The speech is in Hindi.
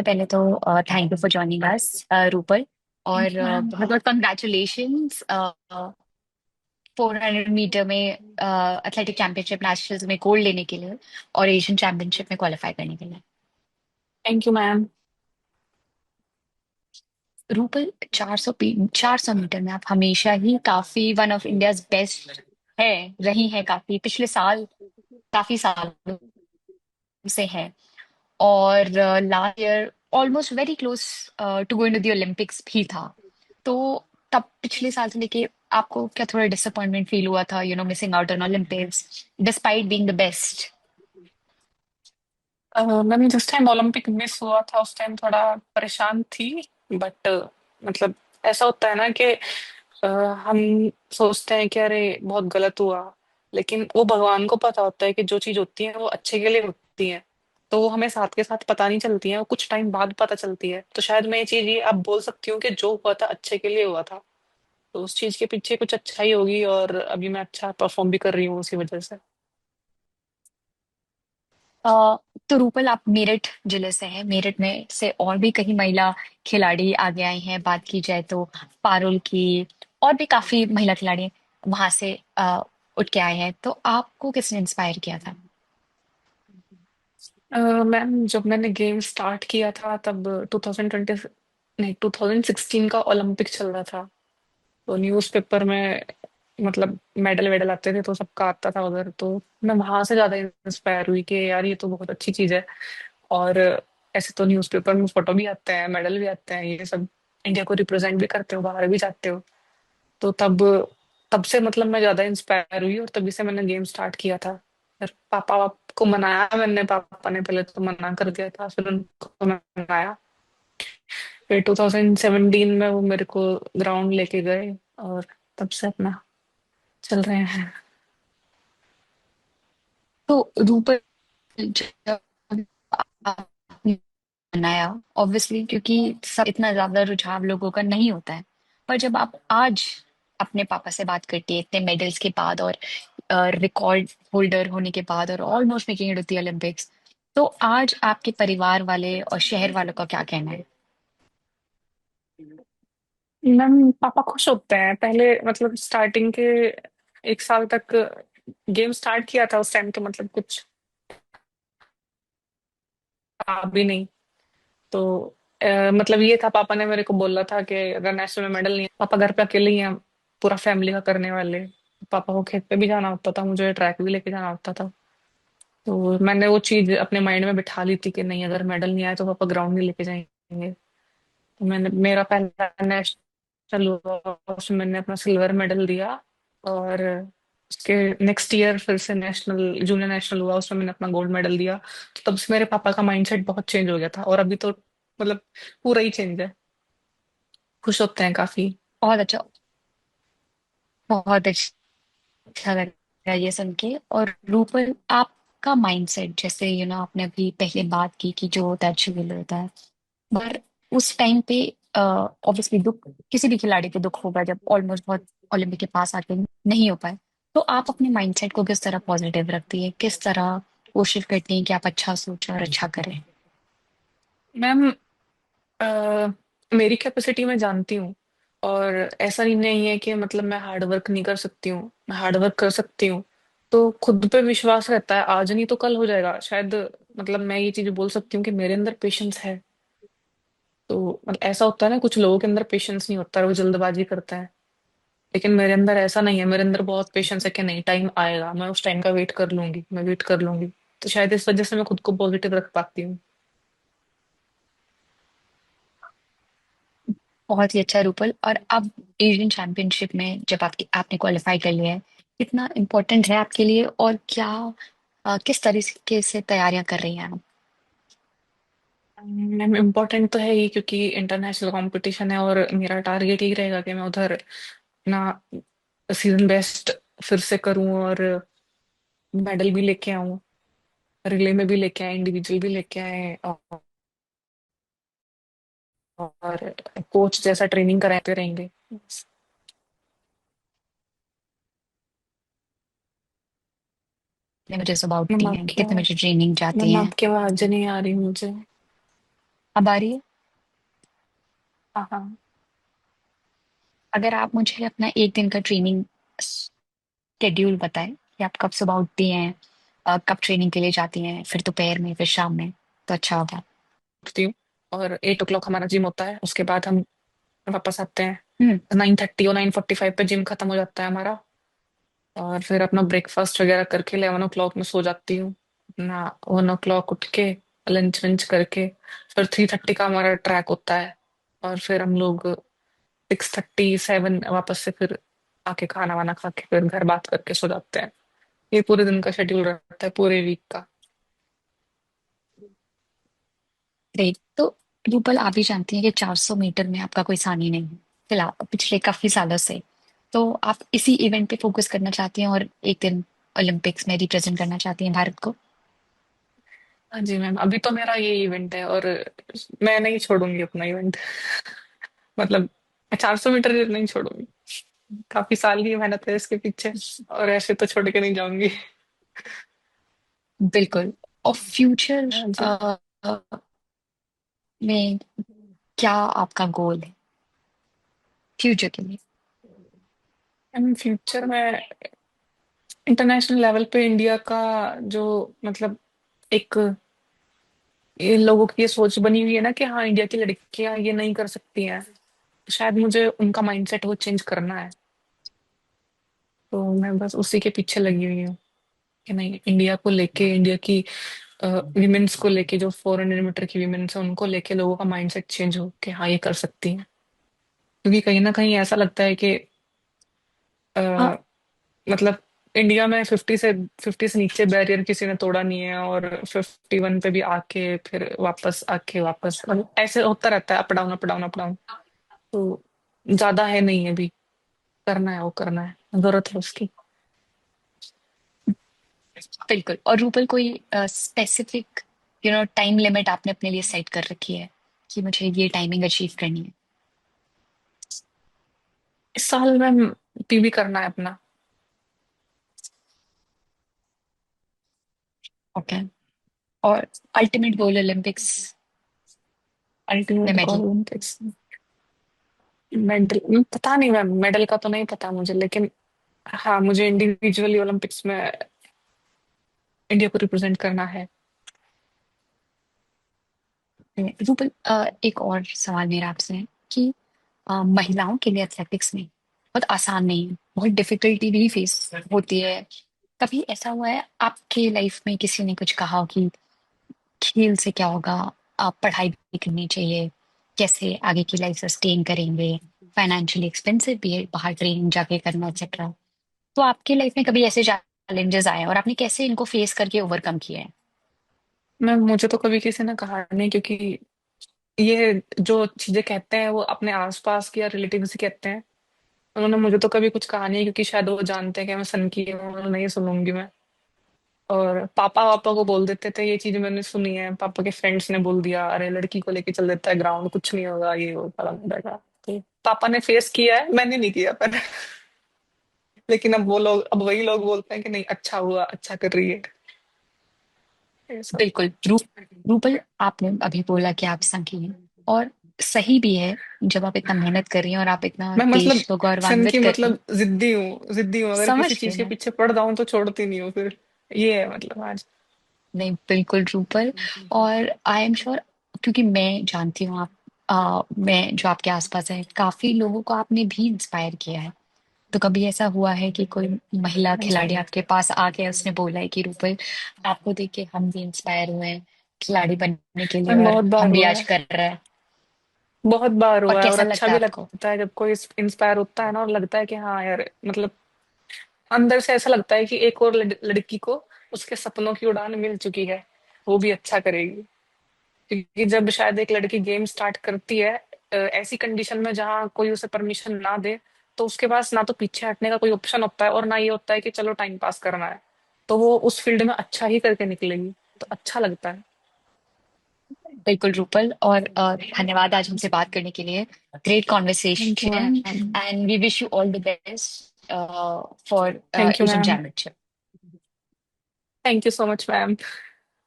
सबसे पहले तो thank you for joining us Rupal. Thank और यू मैम। बहुत बहुत कंग्रेचुलेशंस 400 मीटर में एथलेटिक चैंपियनशिप नेशनल्स में गोल्ड लेने के लिए और एशियन चैंपियनशिप में क्वालिफाई करने के लिए। Thank you ma'am. Rupal 400 metre में आप हमेशा ही काफी वन ऑफ इंडियाज बेस्ट है, रही हैं काफी पिछले साल, काफी सालों से है। और last year almost very close to going to the Olympics भी था। तो तब पिछले साल से लेके आपको क्या थोड़ा डिसअपॉइंटमेंट फील हुआ था, missing out on Olympics despite being the best? Ma'am जिस टाइम ओलंपिक मिस हुआ था उस टाइम थोड़ा परेशान थी। बट मतलब ऐसा होता है ना कि हम सोचते हैं कि अरे बहुत गलत हुआ, लेकिन वो भगवान को पता होता है कि जो चीज होती है वो अच्छे के लिए होती है। तो वो हमें साथ के साथ पता नहीं चलती है, वो कुछ टाइम बाद पता चलती है। तो शायद मैं ये चीज ये अब बोल सकती हूँ कि जो हुआ था अच्छे के लिए हुआ था। तो उस चीज के पीछे कुछ अच्छा ही होगी और अभी मैं अच्छा परफॉर्म भी कर रही हूँ उसी वजह से। अ, तो रूपल आप मेरठ जिले से हैं, मेरठ में से और भी कई महिला खिलाड़ी आगे आई हैं। बात की जाए तो पारुल की, और भी काफी महिला खिलाड़ी वहां से उठ के आए हैं। तो आपको किसने इंस्पायर किया था? मैम जब मैंने गेम स्टार्ट किया था तब 2020 नहीं 2016 का ओलंपिक चल रहा था। तो न्यूज़पेपर में मतलब मेडल वेडल आते थे तो सबका आता था उधर। तो मैं वहां से ज्यादा इंस्पायर हुई कि यार ये तो बहुत अच्छी चीज है। और ऐसे तो न्यूज़पेपर में फोटो भी आते हैं, मेडल भी आते हैं, ये सब इंडिया को रिप्रेजेंट भी करते हो, बाहर भी जाते हो। तो तब तब से मतलब मैं ज्यादा इंस्पायर हुई और तभी से मैंने गेम स्टार्ट किया था। फिर पापा को मनाया मैंने, पापा ने पहले तो मना कर दिया था, फिर उनको मनाया। फिर 2017 में वो मेरे को ग्राउंड लेके गए और तब से अपना चल रहे हैं। तो रूपल, जब आपने बनाया, ऑब्वियसली क्योंकि सब इतना ज्यादा रुझाव लोगों का नहीं होता है, पर जब आप आज अपने पापा से बात करती है इतने मेडल्स के बाद और रिकॉर्ड होल्डर होने के बाद और almost making it to the Olympics, तो आज आपके परिवार वाले और शहर वालों का क्या कहना है? मैम पापा खुश होते हैं। पहले मतलब स्टार्टिंग के एक साल तक गेम स्टार्ट किया था, उस टाइम तो मतलब कुछ था भी नहीं। तो मतलब ये था, पापा ने मेरे को बोला था कि अगर नेशनल में मेडल नहीं है, पापा घर पे अकेले ही हैं, पूरा फैमिली का करने वाले। पापा को खेत पे भी जाना होता था, मुझे ट्रैक भी लेके जाना होता था। तो मैंने वो चीज अपने माइंड में बिठा ली थी कि नहीं, अगर मेडल नहीं आया तो पापा ग्राउंड नहीं लेके जाएंगे। तो मैंने मेरा पहला नेशनल हुआ, उसमें मैंने अपना सिल्वर मेडल दिया। और उसके नेक्स्ट ईयर फिर से नेशनल जूनियर नेशनल हुआ, उसमें मैंने अपना गोल्ड मेडल दिया। तो तब से मेरे पापा का माइंडसेट बहुत चेंज हो गया था और अभी तो मतलब पूरा ही चेंज है। खुश होते हैं काफी। बहुत अच्छा, बहुत अच्छा लगा ये सुन के। और रूपल, आपका माइंडसेट, जैसे आपने अभी पहले बात की कि जो होता है अच्छे के लिए होता है, पर उस टाइम पे ऑब्वियसली दुख किसी भी खिलाड़ी को दुख होगा जब ऑलमोस्ट बहुत ओलंपिक के पास आके नहीं हो पाए। तो आप अपने माइंडसेट को किस तरह पॉजिटिव रखती है, किस तरह कोशिश करती हैं कि आप अच्छा सोचें और अच्छा करें? मैम मेरी कैपेसिटी मैं जानती हूँ। और ऐसा ही नहीं है कि मतलब मैं हार्ड वर्क नहीं कर सकती हूँ, मैं हार्ड वर्क कर सकती हूँ। तो खुद पे विश्वास रहता है, आज नहीं तो कल हो जाएगा शायद। मतलब मैं ये चीज बोल सकती हूँ कि मेरे अंदर पेशेंस है। तो मतलब ऐसा होता है ना, कुछ लोगों के अंदर पेशेंस नहीं होता, वो जल्दबाजी करते हैं। लेकिन मेरे अंदर ऐसा नहीं है, मेरे अंदर बहुत पेशेंस है कि नहीं, टाइम आएगा, मैं उस टाइम का वेट कर लूंगी, मैं वेट कर लूंगी। तो शायद इस वजह से मैं खुद को पॉजिटिव रख पाती हूँ। बहुत ही अच्छा रूपल। और अब एशियन चैंपियनशिप में जब आपने क्वालिफाई कर लिया है, कितना इम्पोर्टेंट है आपके लिए, और क्या किस तरीके से तैयारियां कर रही हैं आप? मैम इम्पोर्टेंट तो है ही, क्योंकि इंटरनेशनल कंपटीशन है और मेरा टारगेट यही रहेगा कि मैं उधर अपना सीजन बेस्ट फिर से करूं और मेडल भी लेके आऊं। रिले में भी लेके आए, इंडिविजुअल भी लेके आए, और कोच जैसा ट्रेनिंग कराते रहेंगे। कितने बजे सुबह मैम उठती हैं, आपके कितने बजे ट्रेनिंग जाती मैम हैं? आपकी आवाज नहीं आ रही मुझे। अब आ रही है? हाँ हाँ। अगर आप मुझे अपना एक दिन का ट्रेनिंग शेड्यूल बताएं कि आप कब सुबह उठती हैं, कब ट्रेनिंग के लिए जाती हैं, फिर दोपहर में, फिर शाम में, तो अच्छा होगा। उठती हूँ और 8 o'clock हमारा जिम होता है, उसके बाद हम वापस आते हैं। हम्म। 9:30 और 9:45 पे जिम खत्म हो जाता है हमारा। और फिर अपना ब्रेकफास्ट वगैरह करके 11 o'clock में सो जाती हूँ। अपना 1 o'clock उठ के लंच वंच करके फिर 3:30 का हमारा ट्रैक होता है। और फिर हम लोग 6:37 वापस से फिर आके खाना वाना खा के फिर घर बात करके सो जाते हैं। ये पूरे दिन का शेड्यूल रहता है पूरे वीक का। ग्रेट। तो रूपल, आप भी जानती हैं कि 400 मीटर में आपका कोई सानी नहीं है फिलहाल, पिछले काफी सालों से। तो आप इसी इवेंट पे फोकस करना चाहती हैं और एक दिन ओलंपिक्स में रिप्रेजेंट करना चाहती हैं भारत को। हाँ जी मैम, अभी तो मेरा ये इवेंट है और मैं नहीं छोड़ूंगी अपना इवेंट। मतलब मैं 400 मीटर नहीं छोड़ूंगी। काफी साल की मेहनत है इसके पीछे, और ऐसे तो छोड़ के नहीं जाऊंगी। बिल्कुल। और फ्यूचर हाँ जी। में क्या आपका गोल है फ्यूचर के लिए? एंड फ्यूचर में इंटरनेशनल लेवल पे इंडिया का जो मतलब एक ये लोगों की ये सोच बनी हुई है ना कि हाँ इंडिया की लड़कियां ये नहीं कर सकती हैं, तो शायद मुझे उनका माइंडसेट वो चेंज करना है। तो मैं बस उसी के पीछे लगी हुई हूँ कि नहीं, इंडिया को लेके, इंडिया की विमेन्स को लेके, जो 400 मीटर की विमेन्स है उनको लेके लोगों का माइंडसेट चेंज हो कि हाँ ये कर सकती हैं। क्योंकि कहीं ना कहीं ऐसा लगता है कि हाँ, अ, मतलब इंडिया में 50 से नीचे बैरियर किसी ने तोड़ा नहीं है, और 51 पे भी आके फिर वापस आके वापस मतलब ऐसे होता रहता है, up down up down up down. तो ज्यादा है नहीं है, अभी करना है, वो करना है, जरूरत है उसकी। बिल्कुल। और रूपल, कोई स्पेसिफिक टाइम लिमिट आपने अपने लिए सेट कर रखी है कि मुझे ये टाइमिंग अचीव करनी है? इस साल में पीबी करना है अपना। ओके। और अल्टीमेट गोल ओलंपिक्स में अल्टीमेट मेडल? गोल ओलंपिक्स। मेडल पता नहीं मैम, मेडल का तो नहीं पता मुझे, लेकिन हाँ मुझे इंडिविजुअली ओलंपिक्स में इंडिया को रिप्रेजेंट करना है। रूपल, एक और सवाल मेरा आपसे है कि महिलाओं के लिए एथलेटिक्स में बहुत आसान नहीं है, बहुत डिफिकल्टी भी फेस होती है। कभी ऐसा हुआ है आपके लाइफ में किसी ने कुछ कहा हो कि खेल से क्या होगा, आप पढ़ाई भी करनी चाहिए, कैसे आगे की लाइफ सस्टेन करेंगे, फाइनेंशियली एक्सपेंसिव भी है बाहर ट्रेनिंग जाके करना, एक्सेट्रा। तो आपके लाइफ में कभी ऐसे चैलेंजेस आए और आपने कैसे इनको फेस करके ओवरकम किया है? मैं मुझे तो कभी किसी ने कहा नहीं, क्योंकि ये जो चीजें कहते हैं वो अपने आसपास के या रिलेटिव से कहते हैं। उन्होंने मुझे तो कभी कुछ कहा नहीं, क्योंकि शायद वो जानते हैं कि मैं सन की हूँ, नहीं सुनूंगी मैं। और पापा वापा को बोल देते थे, ये चीज मैंने सुनी है, पापा के फ्रेंड्स ने बोल दिया, अरे लड़की को लेके चल देता है ग्राउंड, कुछ नहीं होगा, ये वो बड़ा बड़ा। तो पापा ने फेस किया है, मैंने नहीं किया पर। लेकिन अब वो लोग, अब वही लोग बोलते हैं कि नहीं अच्छा हुआ, अच्छा कर रही है, ये सब। बिल्कुल। रूपल, आपने अभी बोला कि आप संकी हैं, और सही भी है। जब आप इतना मेहनत कर रही हैं और आप इतना मैं मतलब देश को सन की गौरवान्वित कर रही हैं। मतलब जिद्दी हूँ, अगर समझ किसी गई चीज के मैं। पीछे पड़ जाऊं तो छोड़ती नहीं हूँ फिर। ये है मतलब आज। नहीं, बिल्कुल रूपल। और आई एम श्योर, क्योंकि मैं जानती हूँ आप, मैं जो आपके आसपास है काफी लोगों को आपने भी इंस्पायर किया है। तो कभी ऐसा हुआ है कि कोई महिला हाँ जी। खिलाड़ी आपके पास आके उसने बोला है कि रूपल, आपको देख के हम भी इंस्पायर हुए हैं खिलाड़ी बनने के लिए, मैम और बहुत बार हम भी हुआ आज है, कर रहे हैं? बहुत बार और हुआ है, और कैसा अच्छा लगता है भी आपको? लगता है जब कोई इंस्पायर होता है ना, और लगता है कि हाँ यार मतलब अंदर से ऐसा लगता है कि एक और लड़की को उसके सपनों की उड़ान मिल चुकी है, वो भी अच्छा करेगी। क्योंकि जब शायद एक लड़की गेम स्टार्ट करती है ऐसी कंडीशन में जहाँ कोई उसे परमिशन ना दे, तो उसके पास ना तो पीछे हटने का कोई ऑप्शन होता है, और ना ये होता है कि चलो टाइम पास करना है। तो वो उस फील्ड में अच्छा ही करके निकलेगी, तो अच्छा लगता है। बिल्कुल रूपल, और धन्यवाद आज हमसे बात करने के लिए। Great thank you conversation. Ma'am. And we wish you all the best for thank you Asian ma'am. Championship. Thank you so much ma'am.